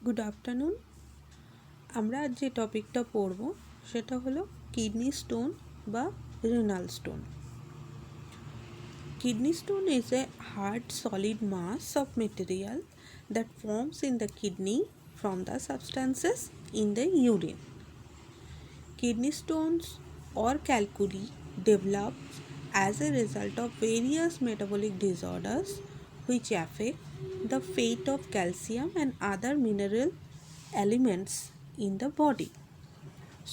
Good afternoon. আমরা আজ যে টপিকটা পড়ব সেটা হলো কিডনি স্টোন বা renal stone. Kidney stone is a hard solid mass of material that forms in the kidney from the substances in the urine. Kidney stones or calculi develop as a result of various metabolic disorders which affect the fate of calcium and other mineral elements in the body.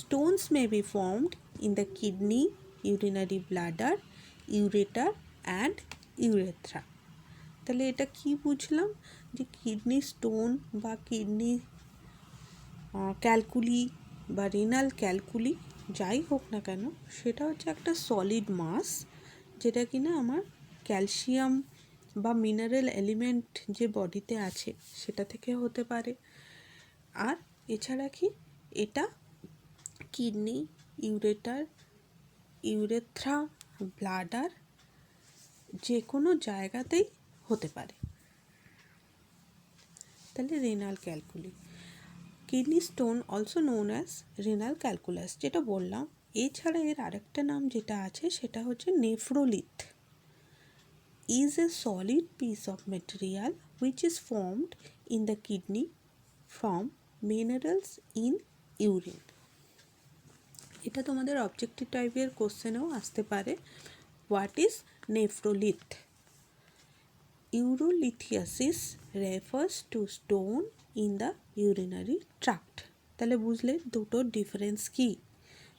Stones may be formed in the kidney, urinary bladder, ureter and urethra. তাহলে এটা কি বুঝলাম যে kidney stone বা kidney calculi বা renal calculi যাই হোক না কেন সেটা হচ্ছে একটা সলিড মাস, যেটা কিনা আমার ক্যালসিয়াম বা মিনারেল এলিমেন্ট যে বডিতে আছে সেটা থেকে হতে পারে। আর এছাড়া কি এটা কিডনি, ইউরেটার, ইউরেথ্রা, ব্লাডার যে কোনো জায়গাতেই হতে পারে। তাহলে renal calculi, kidney stone also known as renal calculus যেটা বললাম। এছাড়া এর আরেকটা নাম যেটা আছে সেটা হচ্ছে nephrolith. Is a solid piece of material which is formed in the kidney from minerals in urine. এটা তোমাদের অবজেক্টিভ টাইপের কোশ্চেনেও আসতে পারে। What is nephrolith? Urolithiasis refers to stone in the urinary tract. তাহলে বুঝলে দুটোর ডিফারেন্স কি,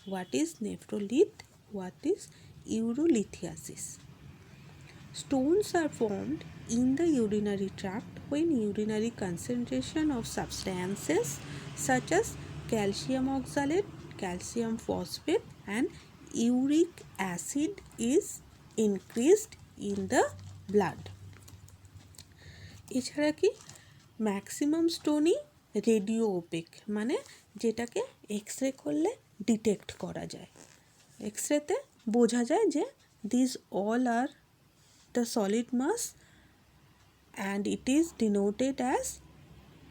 what is nephrolith, what is urolithiasis. Stones are formed in the urinary tract when urinary concentration of substances such as calcium oxalate, calcium phosphate and uric acid is increased in the blood. এছাড়া কি maximum স্টোনই radio opaque, মানে যেটাকে x-ray করলে detect করা যায়। এক্সরেতে বোঝা যায় যে this all are the solid mass and it is denoted as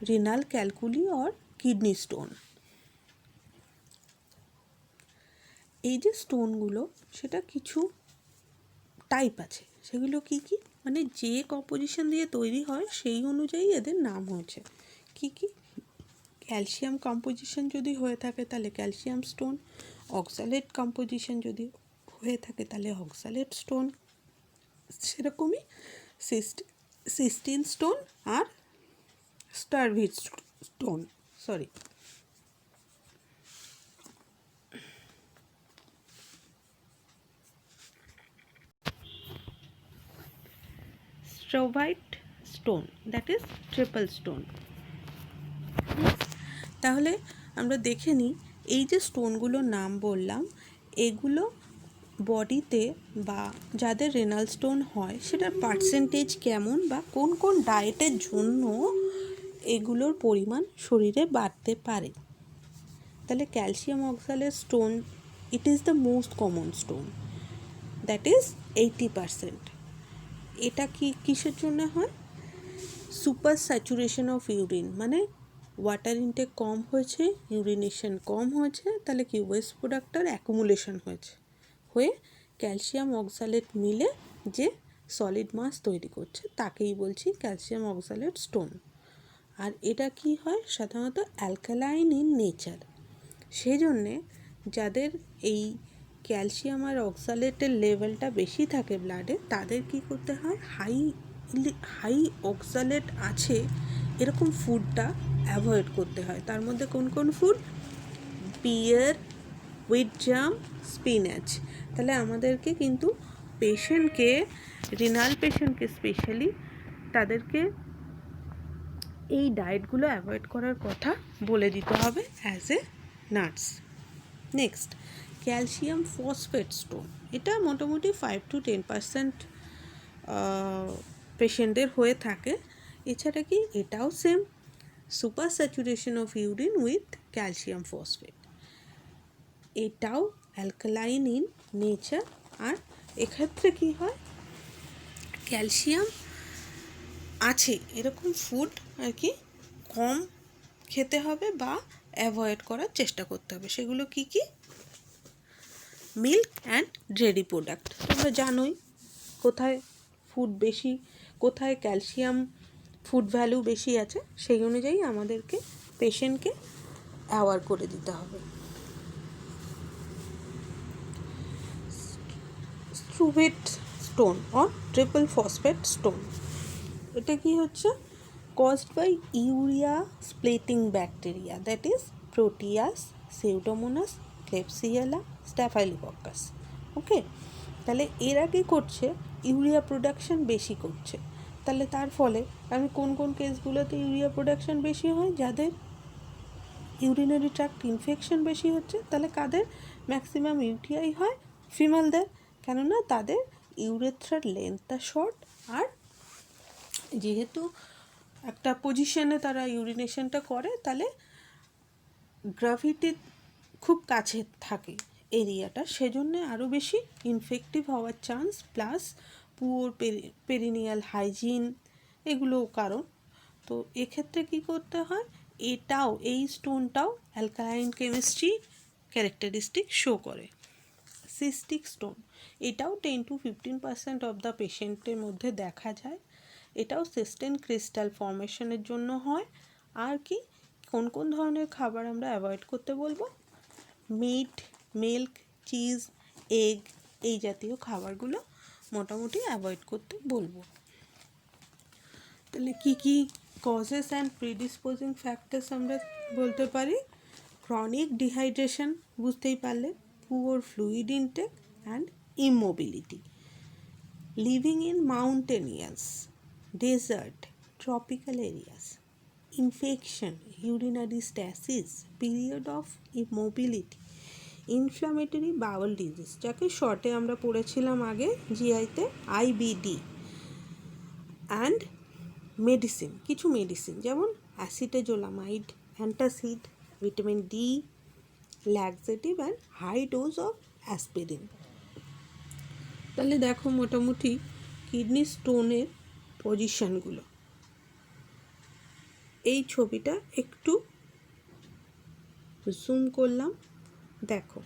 renal calculi or kidney stone. এই যে স্টোনগুলো সেটা কিছু টাইপ আছে, সেগুলো কি কি মানে যে কম্পোজিশন দিয়ে তৈরি হয় সেই অনুযায়ী এদের নাম হয়েছে। কি কি? ক্যালসিয়াম কম্পোজিশন যদি হয়ে থাকে তাহলে ক্যালসিয়াম স্টোন, অক্সালেট কম্পোজিশন যদি হয়ে থাকে তাহলে অক্সালেট স্টোন, সেরকমই সিস্টিন স্টোন আর struvite stone struvite stone, that is triple stone. তাহলে আমরা দেখে নিই এই যে স্টোনগুলোর নাম বললাম এগুলো বডিতে বা যাদের রেনাল স্টোন হয় সেটার পার্সেন্টেজ কেমন বা কোন কোন ডায়েটের জন্য এগুলোর পরিমাণ শরীরে বাড়তে পারে। তাহলে calcium oxalate stone it is the most common stone, that is 80%। এটা কি কিসের জন্য হয়? সুপার স্যাচুরেশন অফ ইউরিন, মানে ওয়াটার ইনটেক কম হয়েছে, ইউরিনেশন কম হয়েছে, তাহলে কি ওয়েস্ট প্রোডাক্টের অ্যাকুমুলেশন হয়ে ক্যালসিয়াম অক্সালেট মিলে যে সলিড মাস তৈরি করছে তাকেই বলছি ক্যালসিয়াম অক্সালেট স্টোন। আর এটা কি হয় সাধারণত অ্যালকালাইন ইন নেচার, সেজন্যে যাদের এই ক্যালসিয়াম আর অক্সালেটের লেভেলটা বেশি থাকে ব্লাডে তাদের কি করতে হয়, হাই অক্সালেট আছে এরকম ফুডটা অ্যাভয়েড করতে হয়। তার মধ্যে কোন কোন ফুড? পিয়ার, হুইট জাম, স্পিনাচ। তাহলে আমাদেরকে কিন্তু পেশেন্টকে, রিনাল পেশেন্টকে স্পেশালি তাদেরকে এই ডায়েটগুলো অ্যাভয়েড করার কথা বলে দিতে হবে as a nurse. Next, calcium phosphate stone, এটা মোটামুটি 5-10% পেশেন্টদের হয়ে থাকে। এছাড়া কি এটাও same super saturation of urine with calcium phosphate, এটাও অ্যালকালাইন ইন নেচার। আর এক্ষেত্রে কি হয়, ক্যালসিয়াম আছে এরকম ফুড আর কি কম খেতে হবে বা অ্যাভয়েড করার চেষ্টা করতে হবে। সেগুলো কি কি? Milk and dairy product. তোমরা জানোই কোথায় ফুড বেশি, কোথায় ক্যালসিয়াম ফুড ভ্যালু বেশি আছে, সেই অনুযায়ী আমাদেরকে পেশেন্টকে অ্যাওয়ার করে দিতে হবে। Struvite stone or triple phosphate stone, এটা কি হচ্ছে? caused by urea splitting bacteria, that is proteus, pseudomonas, klebsiella, staphylococcus. ওকে, তাহলে এরা কি করছে? ইউরিয়া প্রোডাকশন বেশি করছে। তাহলে তার ফলে আমি কোন কোন কেসগুলোতে ইউরিয়া প্রোডাকশন বেশি হয়? যাদের ইউরিনারি ট্র্যাক্ট ইনফেকশন বেশি হচ্ছে। তাহলে কাদের ম্যাক্সিমাম ইউটিআই হয়? ফিমেলদের, কেননা তাদের ইউরেথ্রার লেন্থটা শর্ট, আর যেহেতু একটা পজিশনে তারা ইউরিনেশনটা করে, তাহলে গ্রাভিটি খুব কাছে থাকে এরিয়াটা, সেজন্য আরও বেশি ইনফেক্টিভ হওয়ার chance, plus poor perineal hygiene, এগুলোও কারণ। তো এক্ষেত্রে কি করতে হয়? এটাও, এই স্টোনটাও অ্যালকালাইন কেমিস্ট্রি ক্যারেক্টারিস্টিক শো করে। সিস্টিক স্টোন, এটাও 10-15% অফ দ্য পেশেন্টের মধ্যে দেখা যায়। এটাও সিস্টেন ক্রিস্টাল ফর্মেশনের জন্য হয়। আর কি কোন কোন ধরনের খাবার আমরা অ্যাভয়েড করতে বলবো? মিট, মিল্ক, চিজ, এগ, এই জাতীয় খাবারগুলো মোটামুটি অ্যাভয়েড করতে বলবো। তাহলে কি কি কজেস অ্যান্ড প্রিডিসপোজিং ফ্যাক্টরস আমরা বলতে পারি? ক্রনিক ডিহাইড্রেশন, বুঝতেই পারলে, poor fluid intake and immobility, living in mountainous, desert, tropical areas, infection, urinary stasis, period of immobility, inflammatory bowel disease, যাকে শর্টে আমরা পড়েছিলাম আগে জিআইতে আইবিডি, অ্যান্ড মেডিসিন, কিছু মেডিসিন যেমন acetazolamide, antacid, vitamin D, laxative and high dose of aspirin. তাহলে দেখো মোটামুটি কিডনি স্টোনের পজিশনগুলো। এই ছবিটা একটু জুম করলাম, দেখো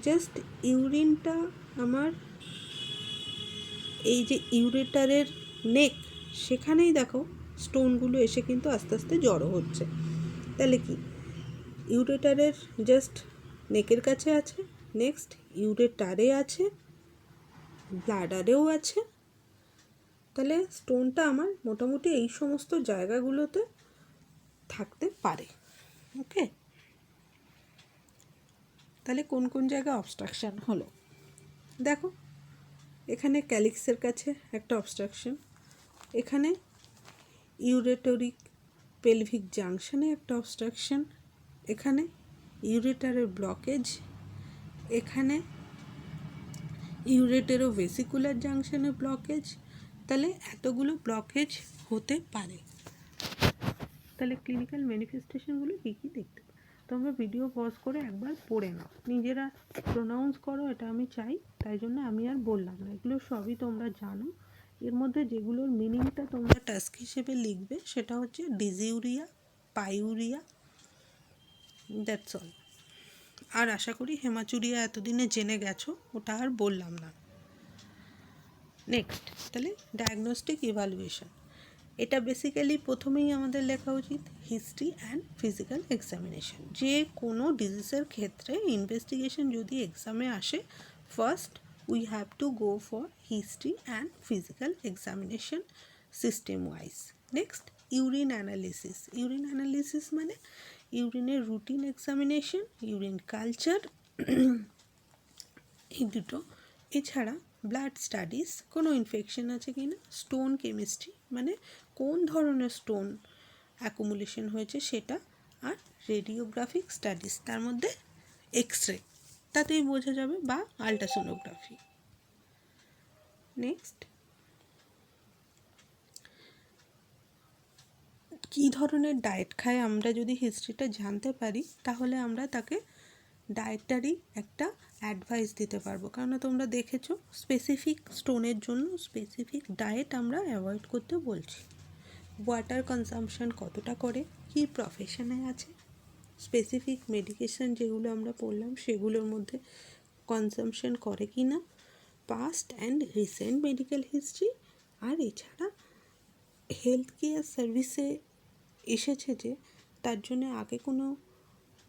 জাস্ট ইউরিনটা আমার, এই যে ইউরেটারের নেক, সেখানেই দেখো স্টোনগুলো এসে কিন্তু আস্তে আস্তে জড়ো হচ্ছে। তাহলে কি ইউরেটারের জাস্ট নেকের কাছে আছে, নেক্সট ইউরেটারে আছে, ব্লাডারেও আছে। তাহলে স্টোনটা আমার মোটামুটি এই সমস্ত জায়গাগুলোতে থাকতে পারে। ওকে, তাহলে কোন কোন জায়গায় অবস্ট্রাকশান হলো দেখো। এখানে ক্যালিক্সের কাছে একটা অবস্ট্রাকশন, এখানে ইউরেটরিক পেলভিক জাংশনে একটা অবস্ট্রাকশন, এখানে ইউরেটারের ব্লকেজ, এখানে ইউরেটেরো ভেসিকুলার জাংশনে ব্লকেজ। তাহলে এতগুলো ব্লকেজ হতে পারে। তাহলে ক্লিনিক্যাল ম্যানিফেস্টেশনগুলো কী কী দেখতে পাবে? তোমরা ভিডিও পজ করে একবার পড়ে নাও, নিজেরা প্রোনাউন্স করো, এটা আমি চাই, তাই জন্য আমি আর বললাম না, এগুলো সবই তোমরা জানো। এর মধ্যে যেগুলোর মিনিংটা তোমরা টাস্ক হিসেবে লিখবে সেটা হচ্ছে ডিজিউরিয়া, পাইউরিয়া, দ্যাটস অল। আর আশা করি হেমাচুরিয়া এতদিনে জেনে গেছো, ওটা আর বললাম না। নেক্সট, তাহলে ডায়াগনস্টিক ইভ্যালুয়েশন, এটা বেসিক্যালি প্রথমেই আমাদের লেখা উচিত হিস্ট্রি অ্যান্ড ফিজিক্যাল এক্সামিনেশন। যে কোনো ডিজিজের ক্ষেত্রে ইনভেস্টিগেশন যদি এক্সামে আসে, first we have to go for history and physical examination system wise. Next, urine analysis. Urine analysis মানে ইউরিনের রুটিন এক্সামিনেশন, ইউরিন কালচার, এই দুটো। এছাড়া ব্লাড স্টাডিজ, কোনো ইনফেকশন আছে কি না, স্টোন কেমিস্ট্রি মানে কোন ধরনের স্টোন অ্যাকুমুলেশন হয়েছে সেটা, আর রেডিওগ্রাফিক স্টাডিজ, তার মধ্যে এক্স-রে, তাতেই বোঝা যাবে, বা আলট্রাসোনোগ্রাফি। নেক্সট, কী ধরনের ডায়েট খায় আমরা যদি হিস্ট্রিটা জানতে পারি, তাহলে আমরা তাকে ডায়েটারি একটা অ্যাডভাইস দিতে পারবো। কারণ তোমরা দেখেছো স্পেসিফিক স্টোনের জন্য স্পেসিফিক ডায়েট আমরা অ্যাভয়েড করতে বলছি। ওয়াটার কনজাম্পশন কতটা করে, কী প্রফেশনে আছে, স্পেসিফিক মেডিকেশন যেগুলো আমরা পড়লাম সেগুলোর মধ্যে কনজাম্পশন করে কি না, past and recent medical history, আর এছাড়া হেলথ কেয়ার সার্ভিসে এসেছে যে তার জন্য আগে কোনো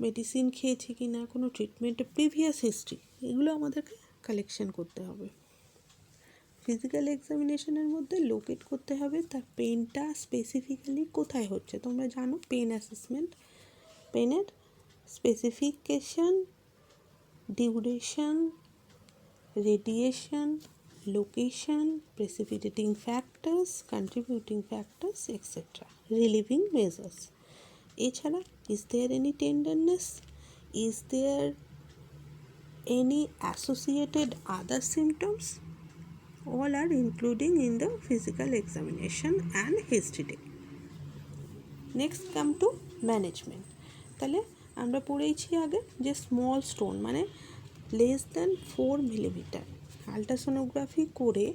মেডিসিন খেয়েছে কি না, কোনো ট্রিটমেন্টের প্রিভিয়াস হিস্ট্রি, এগুলো আমাদেরকে কালেকশন করতে হবে। ফিজিক্যাল এক্সামিনেশনের মধ্যে লোকেট করতে হবে তার পেনটা স্পেসিফিক্যালি কোথায় হচ্ছে। তোমরা জানো পেন অ্যাসেসমেন্ট, পেনের specification, duration, radiation, location, precipitating factors, contributing factors, etc. Relieving measures. এছাড়া is there any tenderness, is there any associated other symptoms, all are including in the physical examination and history. Next come to management. তাহলে আমরা পড়েছি আগে যে small stone মানে less than 4 millimetre ultrasonography করে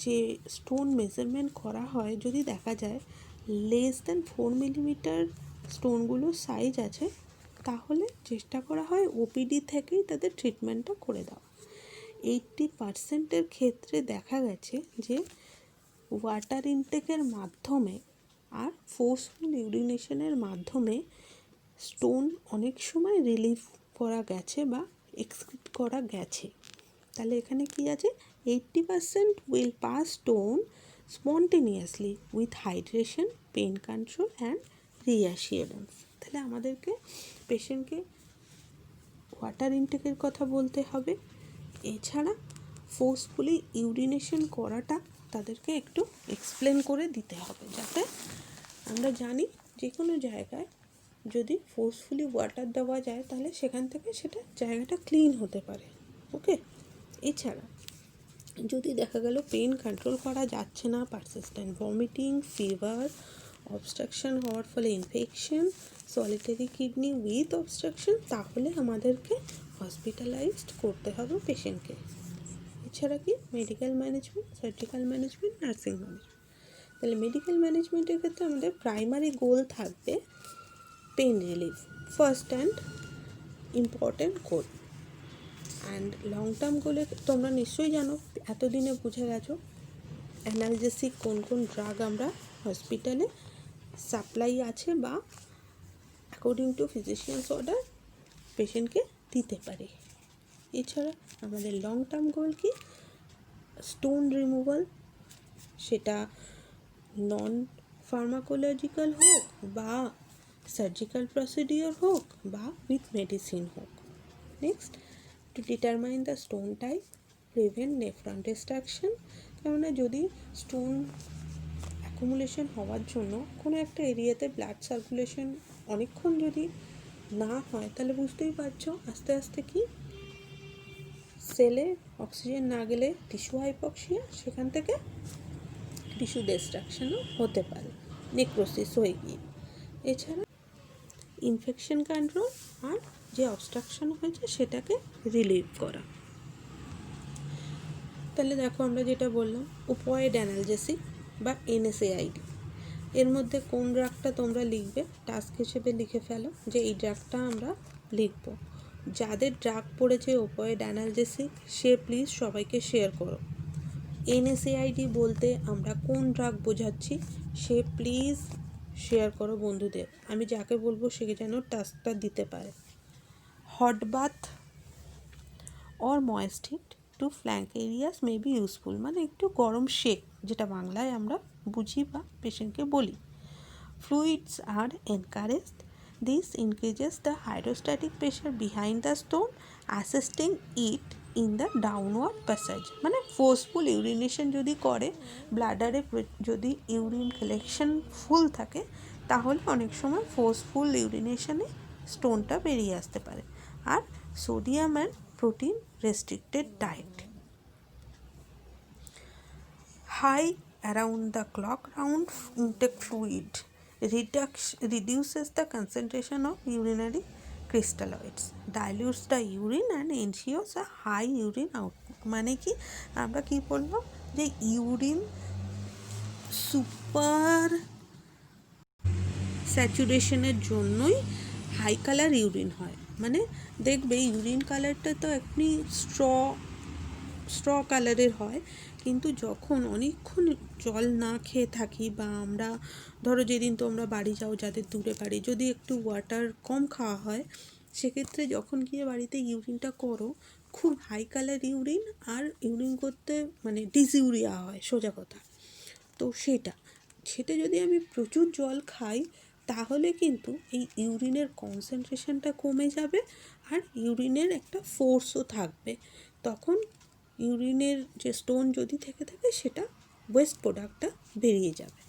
যে stone measurement করা হয়, যদি দেখা যায় লেস দ্যান 4 মিলিমিটার স্টোনগুলো সাইজ আছে, তাহলে চেষ্টা করা হয় ওপিডি থেকেই তাদের ট্রিটমেন্টটা করে দেওয়া। 80% ক্ষেত্রে দেখা গেছে যে ওয়াটার ইনটেকের মাধ্যমে আর ফোর্সফুল ইউরিনেশনের মাধ্যমে স্টোন অনেক সময় রিলিভ করা গেছে বা এক্সক্রিট করা গেছে। তাহলে এখানে কি আছে, 80% will pass stone spontaneously with hydration, pain control and reassurance. তাহলে আমাদেরকে পেশেন্টকে ওয়াটার ইনটেকের কথা বলতে হবে, এছাড়া ফোর্সফুলি ইউরিনেশন করাটা তাদেরকে একটু এক্সপ্লেন করে দিতে হবে, যাতে আমরা জানি যে কোনো জায়গায় যদি ফোর্সফুলি ওয়াটার দেওয়া যায় তাহলে সেখান থেকে সেটা জায়গাটা ক্লিন হতে পারে। ওকে, এছাড়া যদি দেখা গেল পেন কন্ট্রোল করা যাচ্ছে না, পারসিস্টেন্ট ভমিটিং, ফিভার, অবস্ট্রাকশন হওয়ার ফলে infection, solitary kidney with obstruction, তাহলে আমাদেরকে হসপিটালাইজড করতে হবে পেশেন্টকে। এছাড়া কি medical management, surgical management, nursing management. তাহলে মেডিকেল ম্যানেজমেন্টের ক্ষেত্রে আমাদের প্রাইমারি গোল থাকবে pain relief, first and important goal. And long term গোলে তোমরা নিশ্চয়ই জানো, এতদিনে বুঝে গেছো অ্যানালজেসিক কোন কোন ড্রাগ আমরা হসপিটালে সাপ্লাই আছে বা অ্যাকর্ডিং টু ফিজিশিয়ানস অর্ডার পেশেন্টকে দিতে পারি। এছাড়া আমাদের লং টার্ম গোল কি, স্টোন রিমুভাল, সেটা নন ফার্মাকোলজিক্যাল হোক বা সার্জিক্যাল প্রসিডিওর হোক বা উইথ মেডিসিন হোক। Next, to determine the stone type, prevent nephron destruction. কেননা যদি স্টোন অ্যাকুমুলেশন হওয়ার জন্য কোনো একটা এরিয়াতে ব্লাড সার্কুলেশন অনেকক্ষণ যদি না হয়, তাহলে বুঝতেই পারছো আস্তে আস্তে কি সেলে অক্সিজেন না গেলে টিস্যু হাইপক্সিয়া, সেখান থেকে টিস্যু ডিস্ট্রাকশনও হতে পারে, নেক্রোসিস হয়ে গিয়ে। এছাড়া ইনফেকশন কন্ট্রোল আর যে অবস্ট্রাকশন হয়েছে সেটাকে রিলিভ করা। তাহলে দেখো আমরা যেটা বললাম ওপয়েড অ্যানালজেসিক বা এনএসএআইডি, এর মধ্যে কোন ড্রাগটা তোমরা লিখবে, টাস্ক হিসেবে লিখে ফেলো যে এই ড্রাগটা আমরা লিখব। যাদের ড্রাগ পড়েছে ওপয়েড অ্যানালজেসিক সে প্লিজ সবাইকে শেয়ার করো। এনএসএআইডি বলতে আমরা কোন ড্রাগ বোঝাচ্ছি সে প্লিজ শেয়ার করো বন্ধুদের, আমি যাকে বলবো সে যেন টাস্কটা দিতে পারে। Hot bath or moist heat to flank areas may be useful, মানে একটু গরম শেক, যেটা বাংলায় আমরা বুঝি বা পেশেন্টকে বলি। Fluids are encouraged, this increases the hydrostatic pressure behind the stone, assisting it in the downward passage. মানে ফোর্সফুল ইউরিনেশন যদি করে, ব্লাডারে যদি ইউরিন কালেকশন ফুল থাকে, তাহলে অনেক সময় ফোর্সফুল ইউরিনেশনে স্টোনটা বেরিয়ে আসতে পারে। আর sodium and protein restricted diet, high around the clock round intake fluid reduces the concentration of urinary crystalloids, dilutes the urine and ensures a high urine output। মানে কি আমরা কি বলবো যে ইউরিন সুপার স্যাচুরেশনের জন্যই হাই কালার ইউরিন হয়। মানে দেখবে ইউরিন কালারটা তো এমনি স্ট্র কালারের হয়, কিন্তু যখন অনেকক্ষণ জল না খেয়ে থাকি বা আমরা ধরো যেদিন তোমরা বাড়ি যাও যাদের দূরে বাড়ি, যদি একটু ওয়াটার কম খাওয়া হয়, সেক্ষেত্রে যখন গিয়ে বাড়িতে ইউরিনটা করো খুব হাই কালার ইউরিন, আর ইউরিন করতে মানে ডিসইউরিয়া হয় সোজা কথা। তো সেটা যদি আমি প্রচুর জল খাই তাহলে কিন্তু এই ইউরিনের কনসেন্ট্রেশনটা কমে যাবে, আর ইউরিনের একটা ফোর্সও থাকবে। তখন ইউরিনের যে স্টোন যদি থেকে থাকে সেটা ওয়েস্ট প্রোডাক্টটা বেরিয়ে যাবে।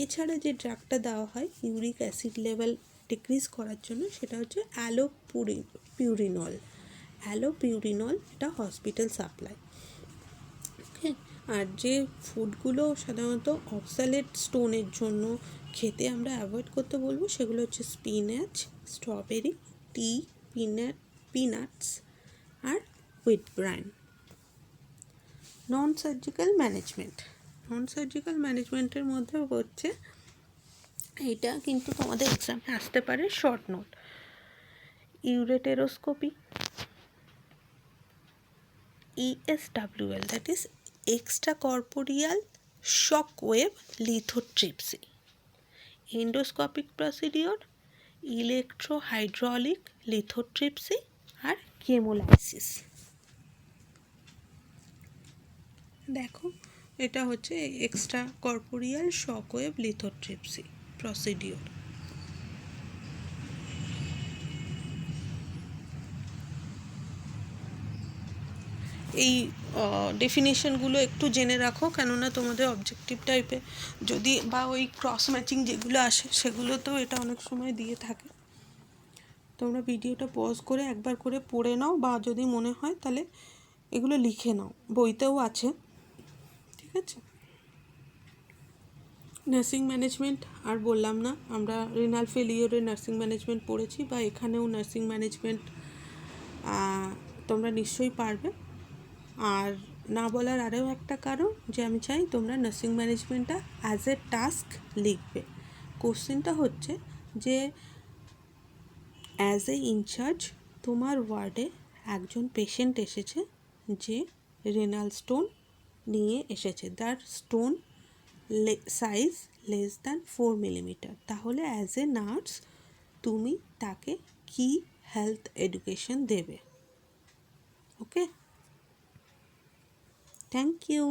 এছাড়া যে ড্রাগটা দেওয়া হয় ইউরিক অ্যাসিড লেভেল ডিক্রিজ করার জন্য, সেটা হচ্ছে অ্যালোপিউরিনল। এটা হসপিটাল সাপ্লাই। ওকে। আর যে ফুডগুলো সাধারণত অক্সালেট স্টোনের জন্য খেতে আমরা অ্যাভয়েড করতে বলবো সেগুলো হচ্ছে স্পিনাচ, স্ট্রবেরি, টি, পিনাটস আর হুইট ব্রাইন। নন সার্জিক্যাল ম্যানেজমেন্টের মধ্যে হচ্ছে, এটা কিন্তু তোমাদের এক্সামে আসতে পারে short note, ureteroscopy, ESWL, that is extracorporeal shock wave lithotripsy, endoscopic procedure, electrohydraulic lithotripsy আর কেমোলাইসিস। দেখো এটা হচ্ছে extra corporeal shock wave lithotripsy procedure. এই ডেফিনেশনগুলো একটু জেনে রাখো, কেননা তোমাদের অবজেক্টিভ টাইপে যদি বা ওই ক্রস ম্যাচিং যেগুলো আসে সেগুলোতেও এটা অনেক সময় দিয়ে থাকে। তোমরা ভিডিওটা পজ করে একবার করে পড়ে নাও, বা যদি মনে হয় তাহলে এগুলো লিখে নাও, বইতেও আছে, ঠিক আছে। নার্সিং ম্যানেজমেন্ট আর বললাম না, আমরা রিনাল ফেলিওরের নার্সিং ম্যানেজমেন্ট পড়েছি, বা এখানেও নার্সিং ম্যানেজমেন্ট তোমরা নিশ্চয়ই পারবে। আর না বলার আরও একটা কারণ যে আমি চাই তোমরা নার্সিং ম্যানেজমেন্টটা অ্যাজ এ টাস্ক লিখবে। কোশ্চেনটা হচ্ছে যে অ্যাজ এ ইনচার্জ তোমার ওয়ার্ডে একজন পেশেন্ট এসেছে যে রেনাল স্টোন নিয়ে এসেছে, তার stone size less than 4 millimetre, তাহলে অ্যাজ এ নার্স তুমি তাকে কি হেলথ এডুকেশন দেবে? ওকে, থ্যাংক ইউ।